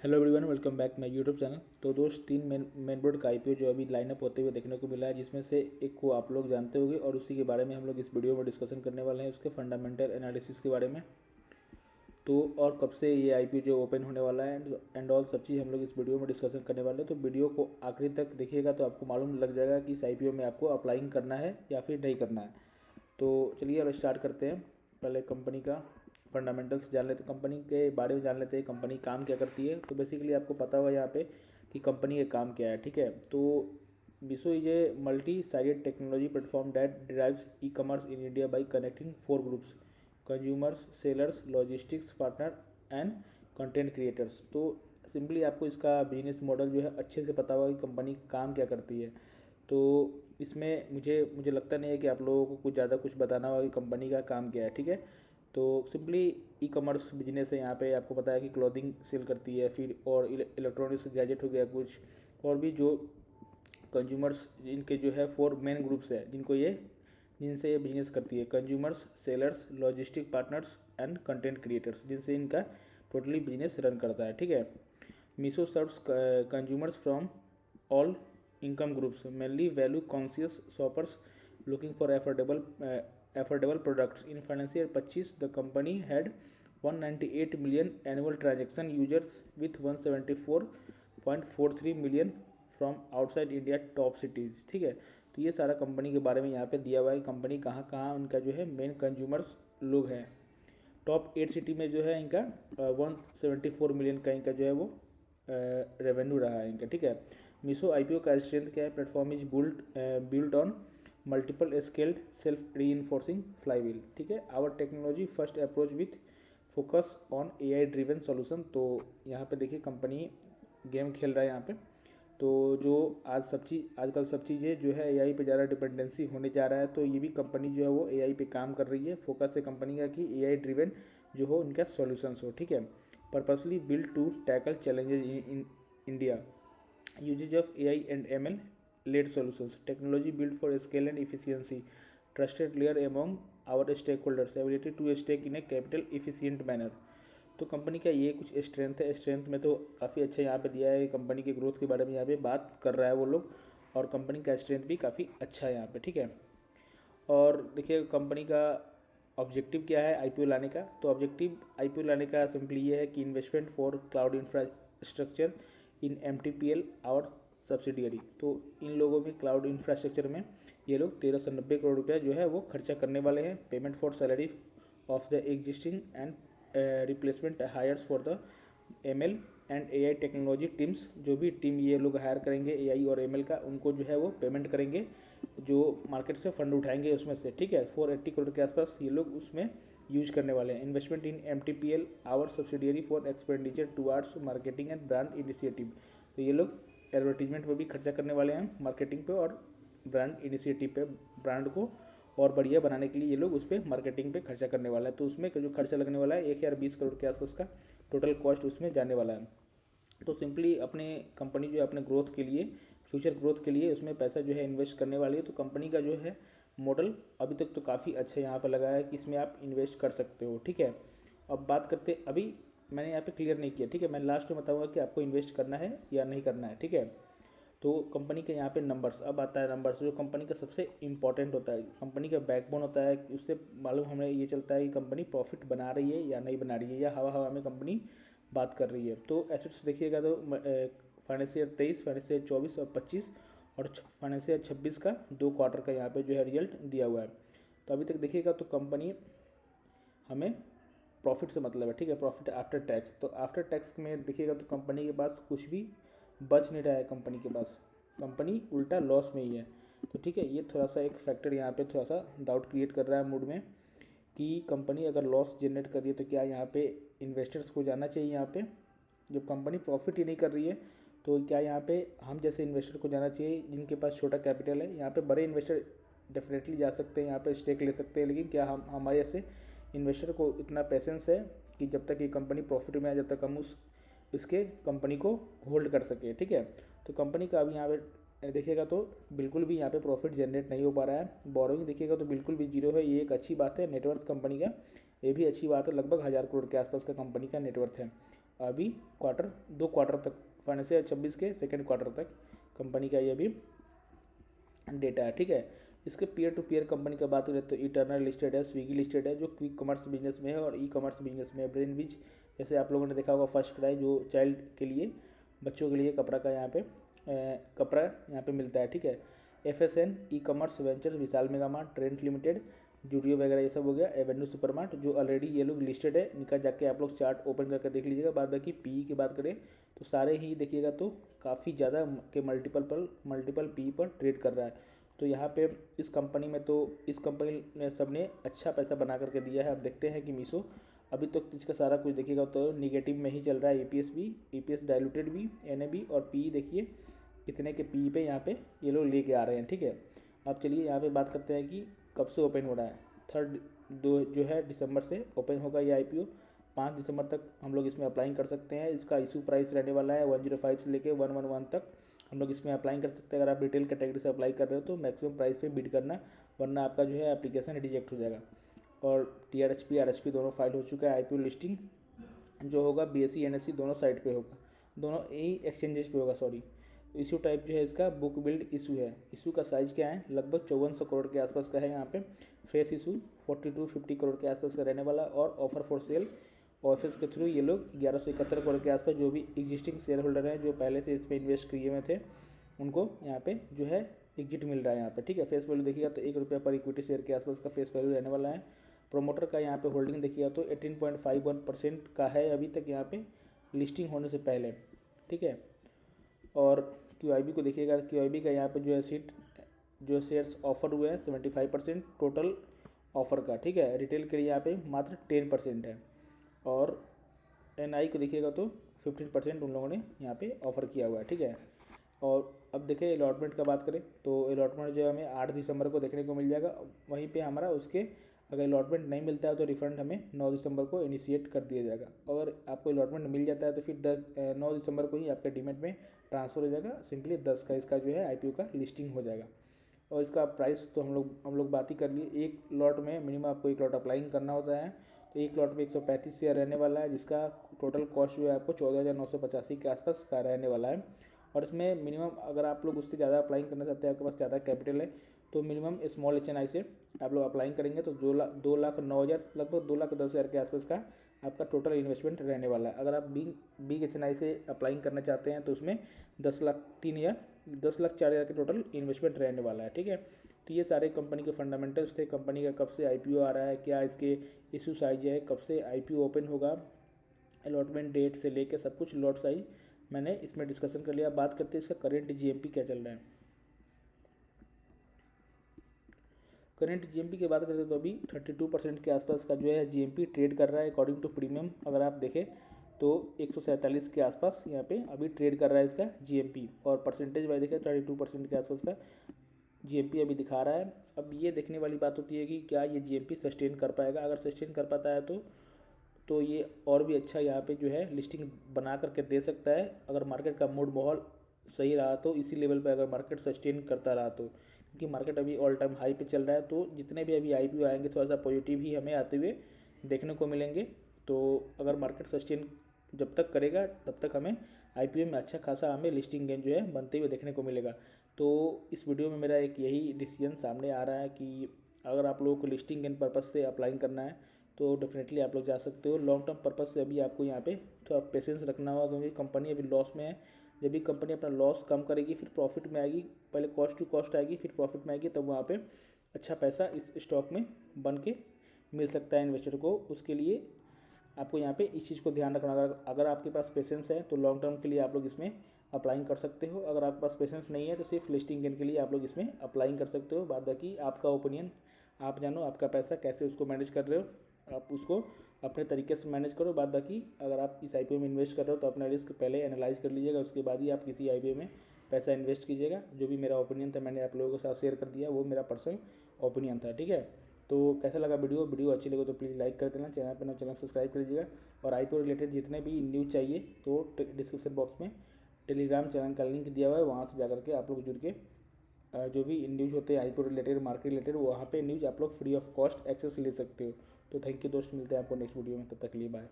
Hello everyone, welcome back my YouTube channel. तो दोस्त, तीन मेन बोर्ड का आईपीओ जो अभी लाइनअप होते हुए देखने को मिला है, जिसमें से एक को आप लोग जानते होंगे और उसी के बारे में हम लोग इस वीडियो में डिस्कशन करने वाले हैं, उसके फंडामेंटल एनालिसिस के बारे में। तो और कब से ये आईपीओ जो ओपन होने वाला है एंड ऑल सब चीज़ हम लोग इस वीडियो में डिस्कशन करने वाले हैं। तो वीडियो को आखिरी तक देखिएगा तो आपको मालूम लग जाएगा कि इस आईपीओ में आपको अप्लाइंग करना है या फिर नहीं करना है। तो चलिए अब स्टार्ट करते हैं। पहले कंपनी का फंडामेंटल्स जान लेते, कंपनी के बारे में जान लेते हैं, कंपनी काम क्या करती है। तो बेसिकली आपको पता होगा यहाँ पे कि कंपनी का काम क्या है, ठीक है। तो Meesho is a multi sided technology platform that drives e commerce in India by connecting four groups: consumers, sellers, logistics partner and content creators. तो सिंपली आपको इसका बिजनेस मॉडल जो है अच्छे से पता होगा कि कंपनी काम क्या करती है। तो इसमें मुझे मुझे लगता नहीं है कि आप लोगों को कुछ ज़्यादा कुछ बताना होगा कि कंपनी का काम क्या है, ठीक है। तो सिंपली ई कॉमर्स बिजनेस है, यहाँ पे आपको पता है कि क्लॉथिंग सेल करती है, फिर और इलेक्ट्रॉनिक्स गैजेट हो गया कुछ, और भी जो कंज्यूमर्स जिनके जो है फोर मेन ग्रुप्स है जिनसे ये बिजनेस करती है: consumers, sellers, logistic partners and content creators, जिनसे इनका टोटली बिजनेस रन करता है, ठीक है। Meesho serves consumers from all income groups, mainly value conscious shoppers looking for affordable products. In financial year 25, the company had 198 million annual transaction users with 174.43 million from outside India top cities, ठीक है। तो ये सारा company के बारे में यहाँ पे दिया हुआ है कि कंपनी कहाँ कहाँ उनका जो है मेन कंज्यूमर्स लोग हैं। टॉप 8 सिटी में जो है इनका 174 मिलियन का इनका जो है वो रेवेन्यू रहा है इनका, ठीक है। मीशो आईपीओ का स्ट्रेंथ क्या है? Platform is build on multiple scaled self reinforcing flywheel, ठीक है। Our technology first approach with focus on AI driven solution. तो यहाँ पे देखिए कंपनी गेम खेल रहा है यहाँ पे। तो जो आजकल सब चीज़ें जो है एआई पे ज़्यादा डिपेंडेंसी होने जा रहा है, तो ये भी कंपनी जो है वो एआई पे काम कर रही है। फोकस है कंपनी का कि एआई ड्रिवन जो हो उनका सॉल्यूशंस हो, ठीक है। Purposely build to tackle challenges in India, usage of AI and ML led solutions, technology built for scale and efficiency, trusted layer among our stakeholders, ability to stake in a capital efficient manner। तो company का ये कुछ strength है। Strength में तो काफ़ी अच्छा यहाँ पे दिया है, कंपनी के ग्रोथ के बारे में यहाँ पे बात कर रहा है वो लोग, और कंपनी का स्ट्रेंथ भी काफ़ी अच्छा है यहाँ पे, ठीक है। और देखिए कंपनी का ऑब्जेक्टिव क्या है आईपीओ लाने का। तो ऑब्जेक्टिव आईपीओ लाने का सिंपली ये है कि investment for cloud infrastructure in MTPL और सब्सिडियरी। तो इन लोगों में क्लाउड इंफ्रास्ट्रक्चर में ये लोग 1390 करोड़ रुपया जो है वो खर्चा करने वाले हैं। Payment for salary of the existing and replacement hires for the ML and AI technology teams. जो भी टीम ये लोग हायर करेंगे एआई और एमएल का, उनको जो है वो पेमेंट करेंगे, जो मार्केट से फंड उठाएंगे उसमें से, ठीक है। 480 करोड़ के आसपास ये लोग उसमें यूज करने वाले हैं। Investment in MTPL our subsidiary for expenditure towards marketing and brand initiative. तो ये लोग एडवर्टीजमेंट पर भी खर्चा करने वाले हैं, मार्केटिंग पे और ब्रांड इनिशिएटिव पे। ब्रांड को और बढ़िया बनाने के लिए ये लोग उस पर मार्केटिंग पे खर्चा करने वाला है। तो उसमें जो खर्चा लगने वाला है 1020 करोड़ के आसपास का टोटल कॉस्ट उसमें जाने वाला है। तो सिंपली अपने कंपनी जो है अपने ग्रोथ के लिए, फ्यूचर ग्रोथ के लिए उसमें पैसा जो है इन्वेस्ट करने वाली है। तो कंपनी का जो है मॉडल अभी तक तो काफ़ी अच्छा यहाँ पर लगा है कि इसमें आप इन्वेस्ट कर सकते हो, ठीक है। अब बात करते, अभी मैंने यहाँ पे क्लियर नहीं किया, ठीक है। मैं लास्ट में बताऊँगा कि आपको इन्वेस्ट करना है या नहीं करना है, ठीक है। तो कंपनी के यहाँ पे नंबर्स, अब आता है नंबर्स जो कंपनी का सबसे इंपॉर्टेंट होता है, कंपनी का बैकबोन होता है। उससे मालूम हमें ये चलता है कि कंपनी प्रॉफिट बना रही है या नहीं बना रही है, या हवा हवा में कंपनी बात कर रही है। तो एसेट्स देखिएगा तो फाइनेंशियल 23, फाइनेंशियल 24 और 25 और फाइनेंशियल 26 का 2 क्वार्टर का यहाँ पे जो है रिजल्ट दिया हुआ है। तो अभी तक देखिएगा तो कंपनी हमें प्रॉफिट से मतलब है, ठीक है, प्रॉफिट आफ्टर टैक्स। तो आफ्टर टैक्स में देखिएगा तो कंपनी के पास कुछ भी बच नहीं रहा है, कंपनी के पास, कंपनी उल्टा लॉस में ही है। तो ठीक है, ये थोड़ा सा एक फैक्टर यहाँ पे थोड़ा सा डाउट क्रिएट कर रहा है मूड में कि कंपनी अगर लॉस जनरेट कर रही है तो क्या यहाँ पे इन्वेस्टर्स को जाना चाहिए। यहाँ पे जब कंपनी प्रॉफिट ही नहीं कर रही है तो क्या यहाँ पे हम जैसे इन्वेस्टर को जाना चाहिए जिनके पास छोटा कैपिटल है। यहाँ पे बड़े इन्वेस्टर डेफिनेटली जा सकते हैं, यहाँ पे स्टेक ले सकते हैं, लेकिन क्या हम हमारे ऐसे इन्वेस्टर को इतना पेशेंस है कि जब तक ये कंपनी प्रॉफिट में आए जब तक हम इसके कंपनी को होल्ड कर सके, ठीक है। तो कंपनी का अभी यहाँ पे देखिएगा तो बिल्कुल भी यहाँ पे प्रॉफिट जनरेट नहीं हो पा रहा है। बोरोइंग देखिएगा तो बिल्कुल भी जीरो है, ये एक अच्छी बात है। नेटवर्थ कंपनी का ये भी अच्छी बात है, लगभग 1000 करोड़ के आसपास का कंपनी का नेटवर्थ है। अभी दो क्वार्टर तक फाइनेंशियल 26 के सेकेंड क्वार्टर तक कंपनी का ये अभी डेटा है, ठीक है। इसके पीयर टू पीयर कंपनी का बात करें तो इटर्नल लिस्टेड है, स्विगी लिस्टेड है जो क्विक कॉमर्स बिजनेस में है और ई कॉमर्स बिजनेस में है। ब्रेनविज जैसे आप लोगों ने देखा होगा, फर्स्ट क्राई जो चाइल्ड के लिए, बच्चों के लिए कपड़ा का यहाँ पे कपड़ा यहाँ पे मिलता है, ठीक है। FSN e commerce ventures, Vishal Mega Mart, Trent Limited, Zudio वगैरह ये सब हो गया। एवेन्यू सुपर मार्ट जो ऑलरेडी ये लोग लिस्टेड है, इनका जाके आप लोग चार्ट ओपन करके देख लीजिएगा। बाद बाकी PE की बात करें तो सारे ही देखिएगा तो काफ़ी ज़्यादा के मल्टीपल PE पर ट्रेड कर रहा है। तो यहाँ पे इस कंपनी ने सबने अच्छा पैसा बना करके दिया है। अब देखते हैं कि मीशो अभी तो इसका सारा कुछ देखिएगा तो निगेटिव में ही चल रहा है। EPS डाइल्यूटेड भी, NAV और PE देखिए कितने के PE पे यहाँ पे ये लोग लेके आ रहे हैं, ठीक है। अब चलिए यहाँ पे बात करते हैं कि कब से ओपन हो रहा है। 3 दिसंबर से ओपन होगा ये IPO। 5 दिसंबर तक हम लोग इसमें अप्लाई कर सकते हैं। इसका इशू प्राइस रहने वाला है 105 से लेके 111 तक हम लोग इसमें अप्लाई कर सकते हैं। अगर आप रिटेल कैटेगरी से अप्लाई कर रहे हो तो मैक्सिमम प्राइस पे बिड करना, वरना आपका जो है एप्लीकेशन रिजेक्ट हो जाएगा। और TRHP RHP दोनों फाइल हो चुका है। IPO लिस्टिंग जो होगा BSE NSE दोनों साइट पे होगा, दोनों ही एक्सचेंजेस पे होगा, सॉरी। इशू टाइप जो है इसका बुक बिल्ड इशू है। इशू का साइज़ क्या है, लगभग 5400 करोड़ के आसपास का है। यहाँ पे फेस इशू 4250 करोड़ के आसपास का रहने वाला। और ऑफर फॉर सेल ऑफिस के थ्रू ये लोग 1171 करोड़ के आसपास, जो भी एग्जिस्टिंग शेयर होल्डर हैं जो पहले से इस पर इन्वेस्ट किए हुए थे, उनको यहाँ पे जो है एग्जिट मिल रहा है यहाँ पे, ठीक है। फेस वैल्यू देखिएगा तो ₹1 पर इक्विटी शेयर के आसपास का फेस वैल्यू रहने वाला है। प्रोमोटर का यहाँ पे होल्डिंग देखिएगा तो 18.51% का है अभी तक यहाँ पे लिस्टिंग होने से पहले, ठीक है। और QIB को देखिएगा, QIB का यहाँ पे जो है जो शेयर्स ऑफर हुए हैं 75% टोटल ऑफर का, ठीक है। रिटेल के लिए यहाँ पे मात्र 10% है। और NI को देखिएगा तो 15% उन लोगों ने यहाँ पे ऑफ़र किया हुआ है, ठीक है। और अब देखें अलॉटमेंट का बात करें तो अलॉटमेंट जो है हमें 8 दिसंबर को देखने को मिल जाएगा। वहीं पे हमारा उसके अगर अलॉटमेंट नहीं मिलता है तो रिफंड हमें 9 दिसंबर को इनिशिएट कर दिया जाएगा। अगर आपको अलॉटमेंट मिल जाता है तो फिर 9 दिसंबर को ही आपके डीमेट में ट्रांसफ़र हो जाएगा। सिंपली 10 का इसका जो है IPO का लिस्टिंग हो जाएगा। और इसका प्राइस तो हम लोग बात ही कर लिए। एक लॉट में मिनिमम आपको एक लॉट अप्लाइंग करना होता है, तो एक लॉट में 135 शेयर रहने वाला है, जिसका टोटल कॉस्ट जो है आपको 14,985 के आसपास का रहने वाला है। और इसमें मिनिमम अगर आप लोग उससे ज़्यादा अप्लाइंग करना चाहते हैं, आपके पास ज़्यादा कैपिटल है, तो मिनिमम स्मॉल HNI से आप लोग अप्लाइंग करेंगे तो 2,09,000 लगभग 2,10,000 के आसपास का आपका टोटल इन्वेस्टमेंट रहने वाला है। अगर आप बिग HNI से अप्लाइंग करना चाहते हैं तो उसमें 10,04,000 के टोटल इन्वेस्टमेंट रहने वाला है, ठीक है। तो ये सारे कंपनी के फंडामेंटल्स थे। कंपनी का कब से IPO आ रहा है, क्या इसके इशू साइज है, कब से IPO ओपन होगा, अलॉटमेंट डेट से लेकर सब कुछ लॉट साइज मैंने इसमें डिस्कशन कर लिया। बात करते हैं इसका करेंट GMP क्या चल रहा है। करेंट GMP की बात करते हैं तो अभी 32% के आसपास का जो है GMP ट्रेड कर रहा है अकॉर्डिंग टू प्रीमियम। अगर आप देखें तो 147 के आसपास यहाँ पे अभी ट्रेड कर रहा है इसका GMP। और परसेंटेज वाइज देखें 32% के आसपास का GMP अभी दिखा रहा है। अब ये देखने वाली बात होती है कि क्या ये GMP सस्टेन कर पाएगा। अगर सस्टेन कर पाता है तो ये और भी अच्छा यहाँ पे जो है लिस्टिंग बना करके दे सकता है। अगर मार्केट का मूड माहौल सही रहा तो इसी लेवल पे अगर मार्केट सस्टेन करता रहा तो, क्योंकि मार्केट अभी ऑल टाइम हाई पे चल रहा है, तो जितने भी अभी IPO आएंगे थोड़ा सा पॉजिटिव ही हमें आते हुए देखने को मिलेंगे। तो अगर मार्केट सस्टेन जब तक करेगा तब तक हमें IPO में अच्छा खासा हमें लिस्टिंग गेन जो है बनते हुए देखने को मिलेगा। तो इस वीडियो में मेरा एक यही डिसीजन सामने आ रहा है कि अगर आप लोगों को लिस्टिंग गेन पर्पज़ से अप्लाई करना है तो डेफिनेटली आप लोग जा सकते हो। लॉन्ग टर्म पर्पज़ से अभी आपको यहाँ पे थोड़ा पेशेंस रखना होगा, क्योंकि कंपनी अभी लॉस में है। जब भी कंपनी अपना लॉस कम करेगी फिर प्रॉफिट में आएगी, पहले कॉस्ट टू कॉस्ट आएगी फिर प्रॉफिट में आएगी, तब वहाँ पे अच्छा पैसा इस स्टॉक में बन के मिल सकता है इन्वेस्टर को। उसके लिए आपको यहाँ पे इस चीज़ को ध्यान रखना। अगर आपके पास पेशेंस है तो लॉन्ग टर्म के लिए आप लोग इसमें अप्लाइंग कर सकते हो। अगर आपके पास पेशेंस नहीं है तो सिर्फ लिस्टिंग गेन के लिए आप लोग इसमें अप्लाइंग कर सकते हो। बाद बाकी आपका ओपिनियन, आप जानो आपका पैसा कैसे उसको मैनेज कर रहे हो, आप उसको अपने तरीके से मैनेज करो। बाद बाकी अगर आप इस IPO में इन्वेस्ट कर रहे हो तो अपना रिस्क पहले एनालाइज कर लीजिएगा, उसके बाद ही आप किसी IPO में पैसा इन्वेस्ट कीजिएगा। जो भी मेरा ओपिनियन था मैंने आप लोगों के साथ शेयर कर दिया, वो मेरा पर्सनल ओपिनियन था, ठीक है। तो कैसा लगा वीडियो अच्छी लगे तो प्लीज़ लाइक कर देना, चैनल पर चैनल सब्सक्राइब कर लीजिएगा। और IPO रिलेटेड जितने भी न्यूज़ चाहिए तो डिस्क्रिप्शन बॉक्स में टेलीग्राम चैनल का लिंक दिया हुआ है, वहाँ से जा करके आप लोग जुड़ के जो भी न्यूज़ होते हैं IPO रिलेटेड, मार्केट रिलेटेड, वहाँ पे न्यूज़ आप लोग फ्री ऑफ कॉस्ट एक्सेस ले सकते हो। तो थैंक यू दोस्त, मिलते हैं आपको नेक्स्ट वीडियो में, तब तक के लिए बाय।